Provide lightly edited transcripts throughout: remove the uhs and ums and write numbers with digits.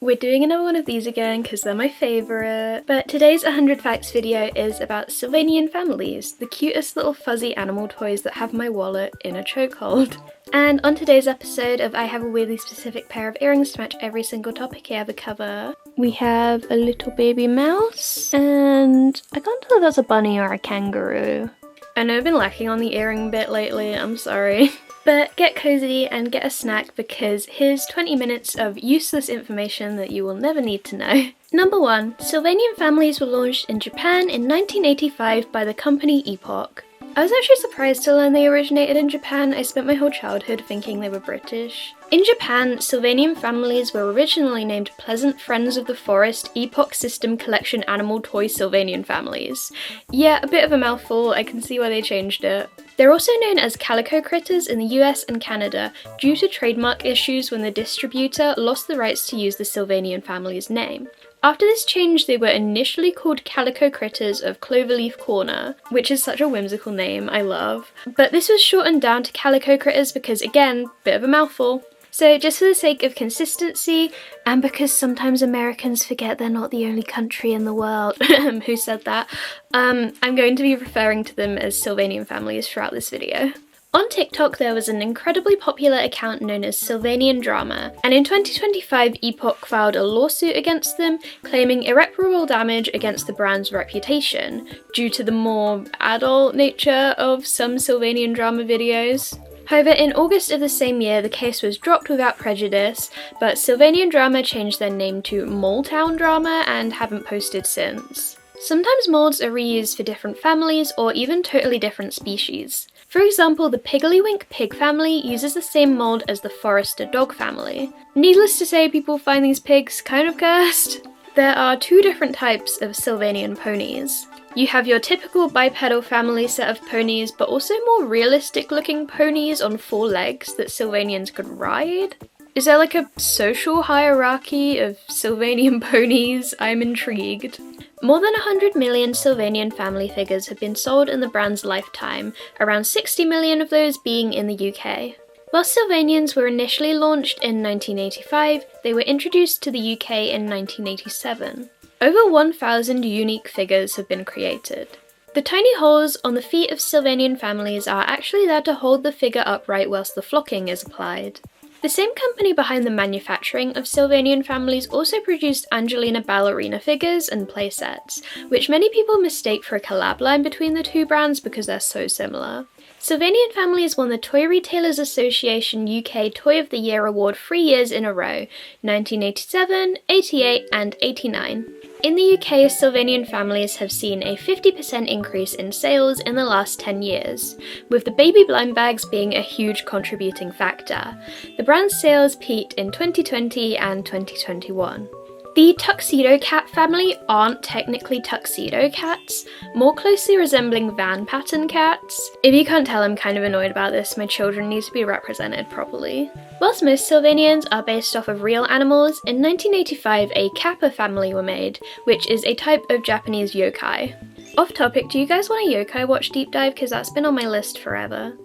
We're doing another one of these again because they're my favourite. But today's 100 facts video is about Sylvanian families, the cutest little fuzzy animal toys that have my wallet in a chokehold. And on today's episode of I Have a Weirdly Specific Pair of Earrings to match every single topic I ever cover, we have a little baby mouse, and I can't tell if that's a bunny or a kangaroo. I know I've been lacking on the earring bit lately, I'm sorry. But get cozy and get a snack because here's 20 minutes of useless information that you will never need to know. Number 1. Sylvanian families were launched in Japan in 1985 by the company Epoch. I was actually surprised to learn they originated in Japan. I spent my whole childhood thinking they were British. In Japan, Sylvanian families were originally named Pleasant Friends of the Forest Epoch System Collection Animal Toy Sylvanian Families. Yeah, a bit of a mouthful, I can see why they changed it. They're also known as Calico critters in the US and Canada due to trademark issues when the distributor lost the rights to use the Sylvanian family's name. After this change, they were initially called Calico Critters of Cloverleaf Corner, which is such a whimsical name, I love. But this was shortened down to Calico Critters because, again, bit of a mouthful. So just for the sake of consistency, and because sometimes Americans forget they're not the only country in the world who said that, I'm going to be referring to them as Sylvanian families throughout this video. On TikTok, there was an incredibly popular account known as Sylvanian Drama, and in 2025, Epoch filed a lawsuit against them, claiming irreparable damage against the brand's reputation, due to the more adult nature of some Sylvanian drama videos. However, in August of the same year, the case was dropped without prejudice, but Sylvanian Drama changed their name to Moletown Drama and haven't posted since. Sometimes molds are reused for different families or even totally different species. For example, the Piggly-Wink pig family uses the same mold as the Forester dog family. Needless to say, people find these pigs kind of cursed. There are two different types of Sylvanian ponies. You have your typical bipedal family set of ponies, but also more realistic looking ponies on 4 legs that Sylvanians could ride. Is there like a social hierarchy of Sylvanian ponies? I'm intrigued. More than 100 million Sylvanian family figures have been sold in the brand's lifetime, around 60 million of those being in the UK. While Sylvanians were initially launched in 1985, they were introduced to the UK in 1987. Over 1,000 unique figures have been created. The tiny holes on the feet of Sylvanian families are actually there to hold the figure upright whilst the flocking is applied. The same company behind the manufacturing of Sylvanian families also produced Angelina ballerina figures and playsets, which many people mistake for a collab line between the two brands because they're so similar. Sylvanian families won the Toy Retailers Association UK Toy of the Year award 3 years in a row, 1987, 88 and 89. In the UK, Sylvanian families have seen a 50% increase in sales in the last 10 years, with the baby blind bags being a huge contributing factor. The brand's sales peaked in 2020 and 2021. The tuxedo cat family aren't technically tuxedo cats, more closely resembling van pattern cats. If you can't tell, I'm kind of annoyed about this, my children need to be represented properly. Whilst most Sylvanians are based off of real animals, in 1985 a kappa family were made, which is a type of Japanese yokai. Off topic, do you guys want a yokai watch deep dive? Because that's been on my list forever.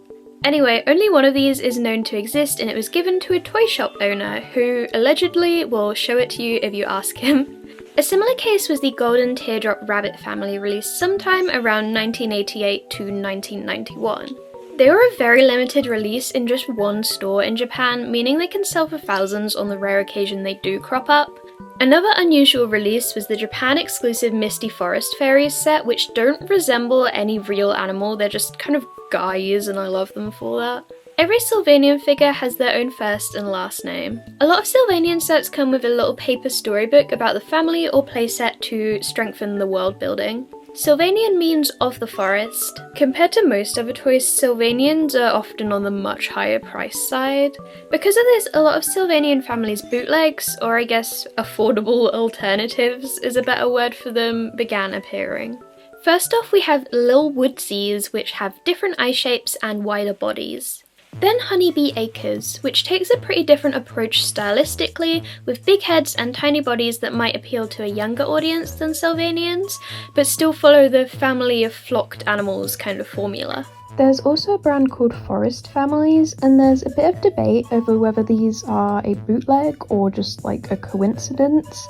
Anyway, only one of these is known to exist and it was given to a toy shop owner who allegedly will show it to you if you ask him. A similar case was the golden teardrop rabbit family released sometime around 1988 to 1991. They were a very limited release in just one store in Japan, meaning they can sell for thousands on the rare occasion they do crop up. Another unusual release was the Japan-exclusive Misty Forest Fairies set, which don't resemble any real animal, they're just kind of guys and I love them for that. Every Sylvanian figure has their own first and last name. A lot of Sylvanian sets come with a little paper storybook about the family or playset to strengthen the world building. Sylvanian means of the forest. Compared to most other toys, Sylvanians are often on the much higher price side. Because of this, a lot of Sylvanian families' bootlegs, or I guess affordable alternatives is a better word for them, began appearing. First off, we have Lil Woodsies, which have different eye shapes and wider bodies. Then Honeybee Acres, which takes a pretty different approach stylistically, with big heads and tiny bodies that might appeal to a younger audience than Sylvanians, but still follow the family of flocked animals kind of formula. There's also a brand called Forest Families, and there's a bit of debate over whether these are a bootleg or just like a coincidence,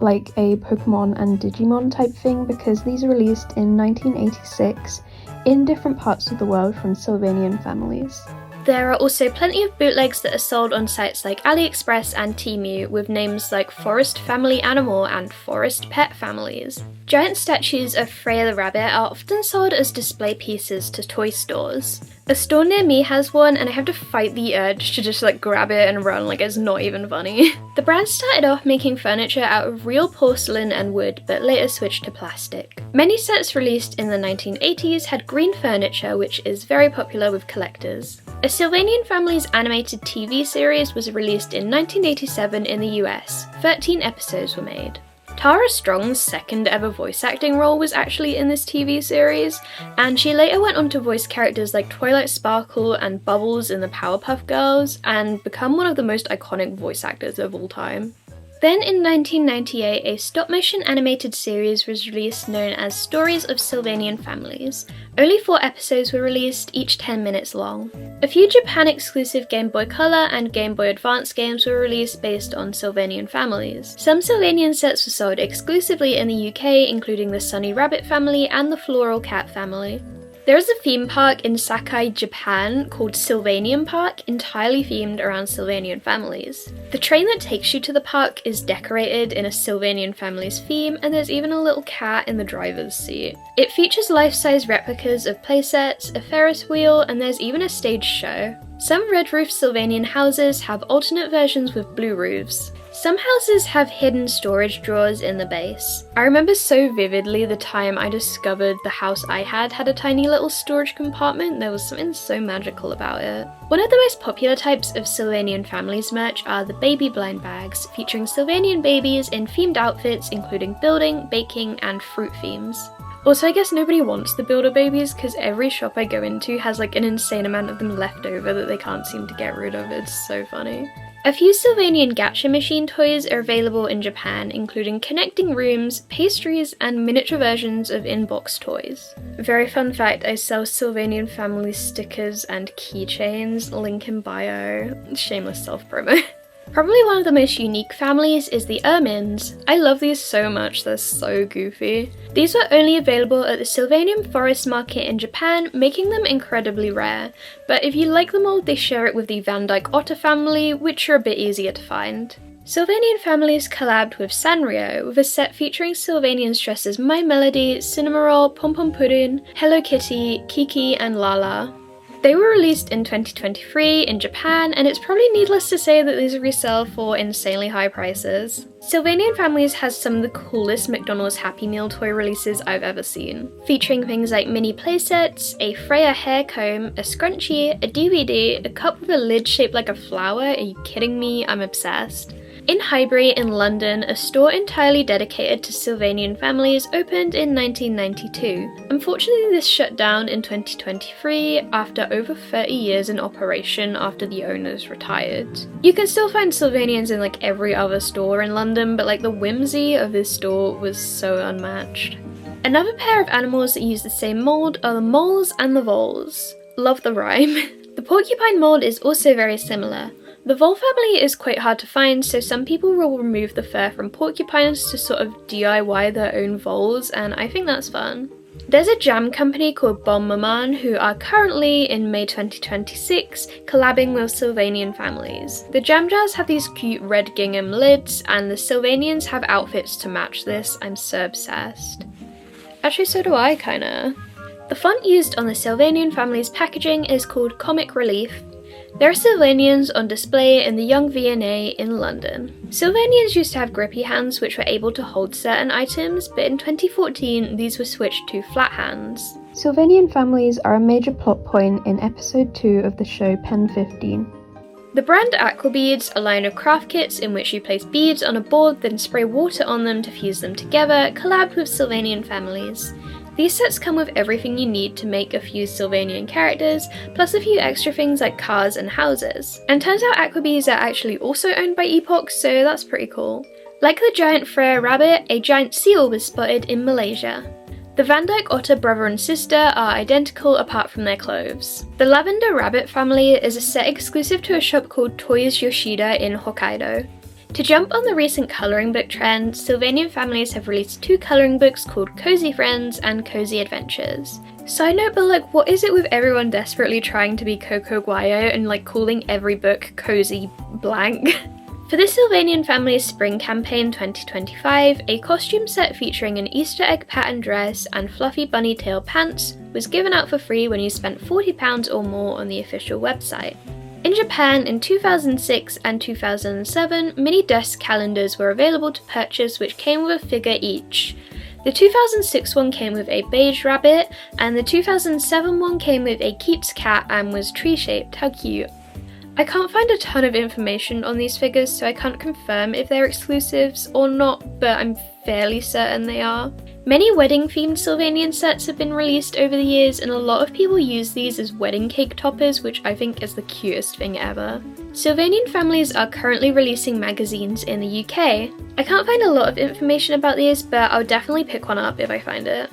like a Pokemon and Digimon type thing, because these are released in 1986 in different parts of the world from Sylvanian families. There are also plenty of bootlegs that are sold on sites like AliExpress and Temu with names like Forest Family Animal and Forest Pet Families. Giant statues of Freya the Rabbit are often sold as display pieces to toy stores. A store near me has one and I have to fight the urge to just grab it and run, it's not even funny. The brand started off making furniture out of real porcelain and wood, but later switched to plastic. Many sets released in the 1980s had green furniture, which is very popular with collectors. A Sylvanian Family's animated TV series was released in 1987 in the US. 13 episodes were made. Tara Strong's second ever voice acting role was actually in this TV series, and she later went on to voice characters like Twilight Sparkle and Bubbles in the Powerpuff Girls, and become one of the most iconic voice actors of all time. Then in 1998, a stop-motion animated series was released known as Stories of Sylvanian Families. Only 4 episodes were released, each 10 minutes long. A few Japan-exclusive Game Boy Color and Game Boy Advance games were released based on Sylvanian families. Some Sylvanian sets were sold exclusively in the UK, including the Sunny Rabbit family and the Floral Cat family. There is a theme park in Sakai, Japan called Sylvanian Park, entirely themed around Sylvanian families. The train that takes you to the park is decorated in a Sylvanian family's theme, and there's even a little cat in the driver's seat. It features life-size replicas of playsets, a Ferris wheel, and there's even a stage show. Some red-roofed Sylvanian houses have alternate versions with blue roofs. Some houses have hidden storage drawers in the base. I remember so vividly the time I discovered the house I had a tiny little storage compartment. There was something so magical about it. One of the most popular types of Sylvanian families merch are the baby blind bags, featuring Sylvanian babies in themed outfits including building, baking, and fruit themes. Also, I guess nobody wants the builder babies because every shop I go into has an insane amount of them left over that they can't seem to get rid of. It's so funny. A few Sylvanian gacha machine toys are available in Japan, including connecting rooms, pastries, and miniature versions of in-box toys. Very fun fact, I sell Sylvanian family stickers and keychains, link in bio. Shameless self-promo. Probably one of the most unique families is the ermines. I love these so much, they're so goofy. These were only available at the Sylvanian Forest Market in Japan, making them incredibly rare, but if you like the mold, they share it with the Van Dyke otter family, which are a bit easier to find. Sylvanian families collabed with Sanrio, with a set featuring Sylvanians dressed as My Melody, Cinnamoroll, Pom Pom Puddin', Hello Kitty, Kiki, and Lala. They were released in 2023 in Japan, and it's probably needless to say that these resell for insanely high prices. Sylvanian Families has some of the coolest McDonald's Happy Meal toy releases I've ever seen, featuring things like mini playsets, a Freya hair comb, a scrunchie, a DVD, a cup with a lid shaped like a flower. Are you kidding me? I'm obsessed. In Highbury in London, a store entirely dedicated to Sylvanian families opened in 1992. Unfortunately, this shut down in 2023 after over 30 years in operation after the owners retired. You can still find Sylvanians in every other store in London, but the whimsy of this store was so unmatched. Another pair of animals that use the same mold are the moles and the voles. Love the rhyme. The porcupine mold is also very similar. The vole family is quite hard to find, so some people will remove the fur from porcupines to sort of DIY their own voles, and I think that's fun. There's a jam company called Bon Maman who are currently, in May 2026, collabing with Sylvanian families. The jam jars have these cute red gingham lids, and the Sylvanians have outfits to match this. I'm so obsessed. Actually, so do I, kinda. The font used on the Sylvanian family's packaging is called Comic Relief. There are Sylvanians on display in the Young V&A in London. Sylvanians used to have grippy hands which were able to hold certain items, but in 2014 these were switched to flat hands. Sylvanian families are a major plot point in episode 2 of the show Pen 15. The brand Aquabeads, a line of craft kits in which you place beads on a board then spray water on them to fuse them together, collabed with Sylvanian families. These sets come with everything you need to make a few Sylvanian characters, plus a few extra things like cars and houses. And turns out Aquabeads are actually also owned by Epoch, so that's pretty cool. Like the giant Freya rabbit, a giant seal was spotted in Malaysia. The Van Dyke Otter brother and sister are identical apart from their clothes. The Lavender Rabbit family is a set exclusive to a shop called Toys Yoshida in Hokkaido. To jump on the recent colouring book trend, Sylvanian families have released 2 colouring books called Cozy Friends and Cozy Adventures. Side note, but like, what is it with everyone desperately trying to be Coco Guayo and like calling every book Cozy blank? For the Sylvanian Family's Spring Campaign 2025, a costume set featuring an Easter egg pattern dress and fluffy bunny tail pants was given out for free when you spent £40 or more on the official website. In Japan, in 2006 and 2007, mini desk calendars were available to purchase which came with a figure each. The 2006 one came with a beige rabbit, and the 2007 one came with a Keeps cat and was tree-shaped. How cute. I can't find a ton of information on these figures, so I can't confirm if they're exclusives or not, but I'm fairly certain they are. Many wedding-themed Sylvanian sets have been released over the years, and a lot of people use these as wedding cake toppers, which I think is the cutest thing ever. Sylvanian families are currently releasing magazines in the UK. I can't find a lot of information about these, but I'll definitely pick one up if I find it.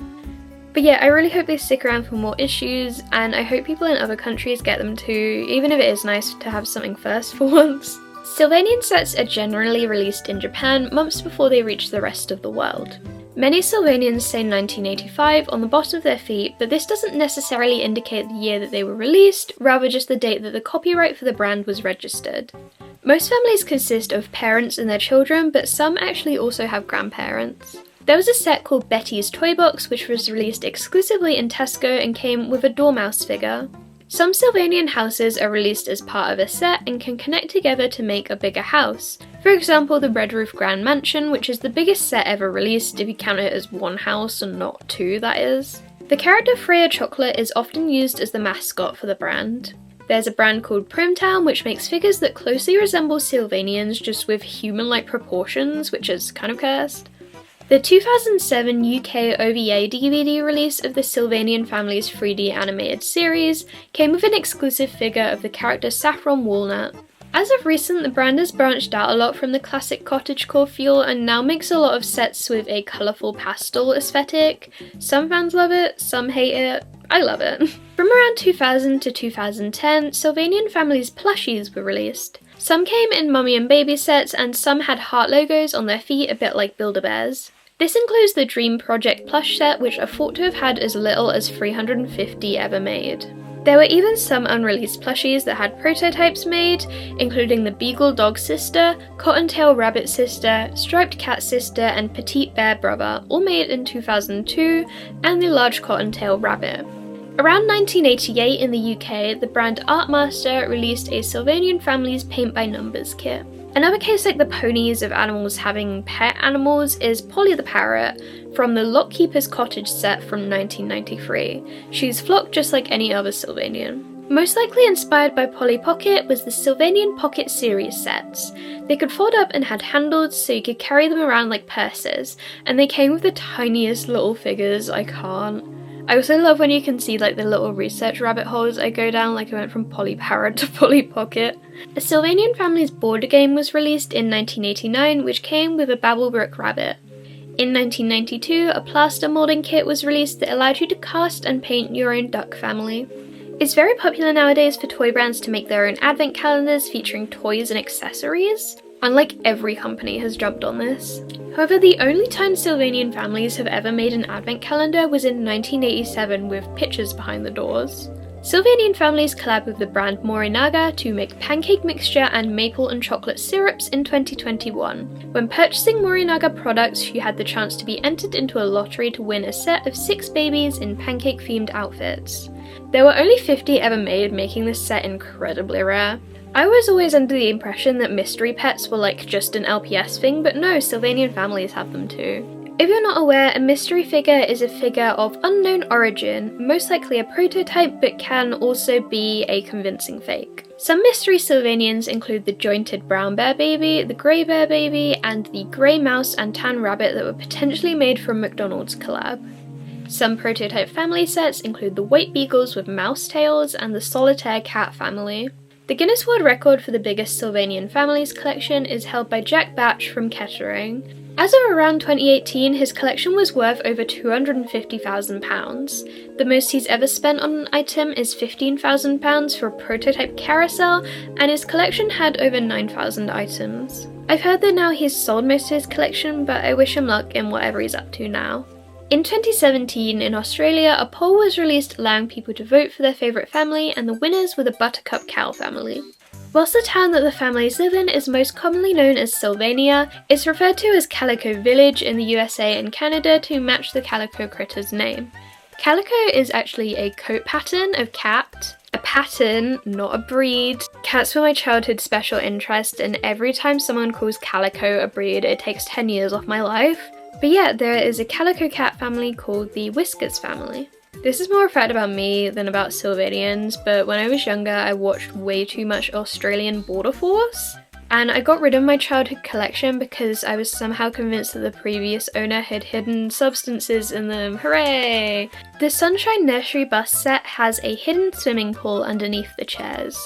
But yeah, I really hope they stick around for more issues, and I hope people in other countries get them too, even if it is nice to have something first for once. Sylvanian sets are generally released in Japan months before they reach the rest of the world. Many Sylvanians say 1985 on the bottom of their feet, but this doesn't necessarily indicate the year that they were released, rather just the date that the copyright for the brand was registered. Most families consist of parents and their children, but some actually also have grandparents. There was a set called Betty's Toy Box which was released exclusively in Tesco and came with a dormouse figure. Some Sylvanian houses are released as part of a set and can connect together to make a bigger house. For example, the Red Roof Grand Mansion, which is the biggest set ever released if you count it as one house and not 2, that is. The character Freya Chocolate is often used as the mascot for the brand. There's a brand called Primtown which makes figures that closely resemble Sylvanians just with human-like proportions, which is kind of cursed. The 2007 UK OVA DVD release of the Sylvanian Family's 3D animated series came with an exclusive figure of the character Saffron Walnut. As of recent, the brand has branched out a lot from the classic cottagecore feel and now makes a lot of sets with a colourful pastel aesthetic. Some fans love it, some hate it. I love it. From around 2000 to 2010, Sylvanian Family's Plushies were released. Some came in mummy and baby sets and some had heart logos on their feet, a bit like Build-A-Bears. This includes the Dream Project plush set, which are thought to have had as little as 350 ever made. There were even some unreleased plushies that had prototypes made, including the Beagle Dog Sister, Cottontail Rabbit Sister, Striped Cat Sister, and Petite Bear Brother, all made in 2002, and the Large Cottontail Rabbit. Around 1988 in the UK, the brand Artmaster released a Sylvanian Family's Paint by Numbers kit. Another case like the ponies of animals having pet animals is Polly the Parrot from the Lockkeeper's Cottage set from 1993. She's flocked just like any other Sylvanian. Most likely inspired by Polly Pocket was the Sylvanian Pocket series sets. They could fold up and had handles so you could carry them around like purses, and they came with the tiniest little figures. I can't. I also love when you can see like the little research rabbit holes I go down, like I went from Polly Parrot to Polly Pocket. A Sylvanian Family's board game was released in 1989 which came with a Babblebrook rabbit. In 1992, a plaster moulding kit was released that allowed you to cast and paint your own duck family. It's very popular nowadays for toy brands to make their own advent calendars featuring toys and accessories. Unlike every company has jumped on this. However, the only time Sylvanian families have ever made an advent calendar was in 1987 with pictures behind the doors. Sylvanian families collabed with the brand Morinaga to make pancake mixture and maple and chocolate syrups in 2021. When purchasing Morinaga products, you had the chance to be entered into a lottery to win a set of 6 babies in pancake-themed outfits. There were only 50 ever made, making this set incredibly rare. I was always under the impression that mystery pets were like just an LPS thing, but no, Sylvanian families have them too. If you're not aware, a mystery figure is a figure of unknown origin, most likely a prototype, but can also be a convincing fake. Some mystery Sylvanians include the jointed brown bear baby, the grey bear baby, and the grey mouse and tan rabbit that were potentially made from McDonald's collab. Some prototype family sets include the white beagles with mouse tails and the solitaire cat family. The Guinness World Record for the biggest Sylvanian families collection is held by Jack Batch from Kettering. As of around 2018, his collection was worth over £250,000. The most he's ever spent on an item is £15,000 for a prototype carousel, and his collection had over 9,000 items. I've heard that now he's sold most of his collection, but I wish him luck in whatever he's up to now. In 2017, in Australia, a poll was released allowing people to vote for their favourite family, and the winners were the Buttercup Cow family. Whilst the town that the families live in is most commonly known as Sylvania, it's referred to as Calico Village in the USA and Canada to match the calico critter's name. Calico is actually a coat pattern of cat. A pattern, not a breed. Cats were my childhood special interest, and every time someone calls Calico a breed, it takes 10 years off my life. But yeah, there is a calico cat family called the Whiskers family. This is more a fact about me than about Sylvanians, but when I was younger I watched way too much Australian Border Force, and I got rid of my childhood collection because I was somehow convinced that the previous owner had hidden substances in them. Hooray! The Sunshine Nursery bus set has a hidden swimming pool underneath the chairs.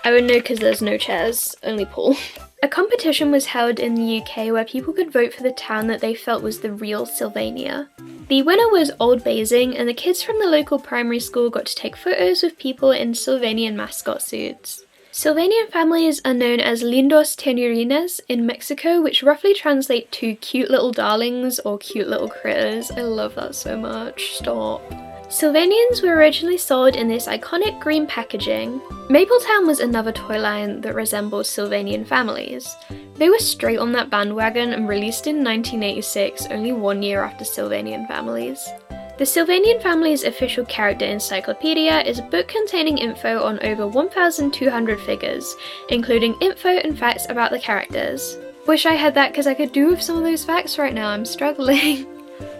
I would know because there's no chairs, only pool. A competition was held in the UK where people could vote for the town that they felt was the real Sylvania. The winner was Old Basing, and the kids from the local primary school got to take photos with people in Sylvanian mascot suits. Sylvanian families are known as lindos ternurines in Mexico, which roughly translate to cute little darlings or cute little critters. I love that so much. Stop. Sylvanians were originally sold in this iconic green packaging. Mapletown was another toy line that resembled Sylvanian families. They were straight on that bandwagon and released in 1986, only 1 year after Sylvanian families. The Sylvanian Family's official character encyclopedia is a book containing info on over 1,200 figures, including info and facts about the characters. Wish I had that because I could do with some of those facts right now, I'm struggling.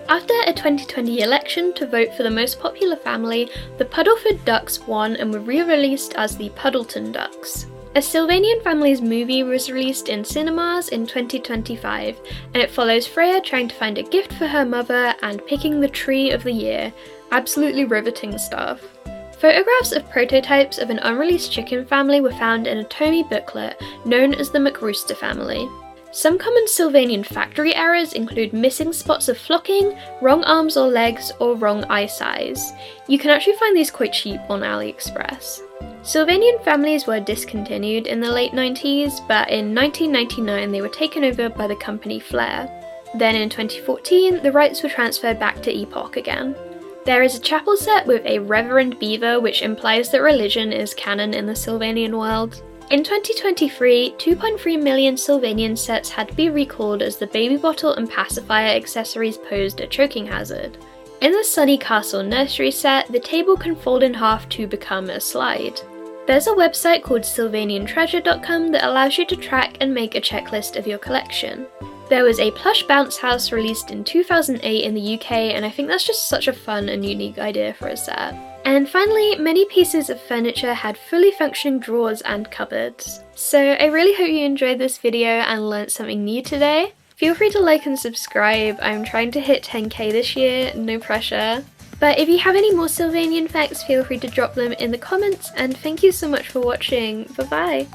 After a 2020 election to vote for the most popular family, the Puddleford Ducks won and were re-released as the Puddleton Ducks. A Sylvanian Families movie was released in cinemas in 2025, and it follows Freya trying to find a gift for her mother and picking the tree of the year. Absolutely riveting stuff. Photographs of prototypes of an unreleased chicken family were found in a Tomy booklet known as the McRooster family. Some common Sylvanian factory errors include missing spots of flocking, wrong arms or legs, or wrong eye size. You can actually find these quite cheap on AliExpress. Sylvanian families were discontinued in the late 90s, but in 1999 they were taken over by the company Flair. Then in 2014, the rights were transferred back to Epoch again. There is a chapel set with a Reverend Beaver, which implies that religion is canon in the Sylvanian world. In 2023, 2.3 million Sylvanian sets had to be recalled as the baby bottle and pacifier accessories posed a choking hazard. In the Sunny Castle nursery set, the table can fold in half to become a slide. There's a website called sylvaniantreasure.com that allows you to track and make a checklist of your collection. There was a plush bounce house released in 2008 in the UK, and I think that's just such a fun and unique idea for a set. And finally, many pieces of furniture had fully functioning drawers and cupboards. So I really hope you enjoyed this video and learnt something new today. Feel free to like and subscribe. I'm trying to hit 10k this year, no pressure. But if you have any more Sylvanian facts, feel free to drop them in the comments, and thank you so much for watching. Bye bye!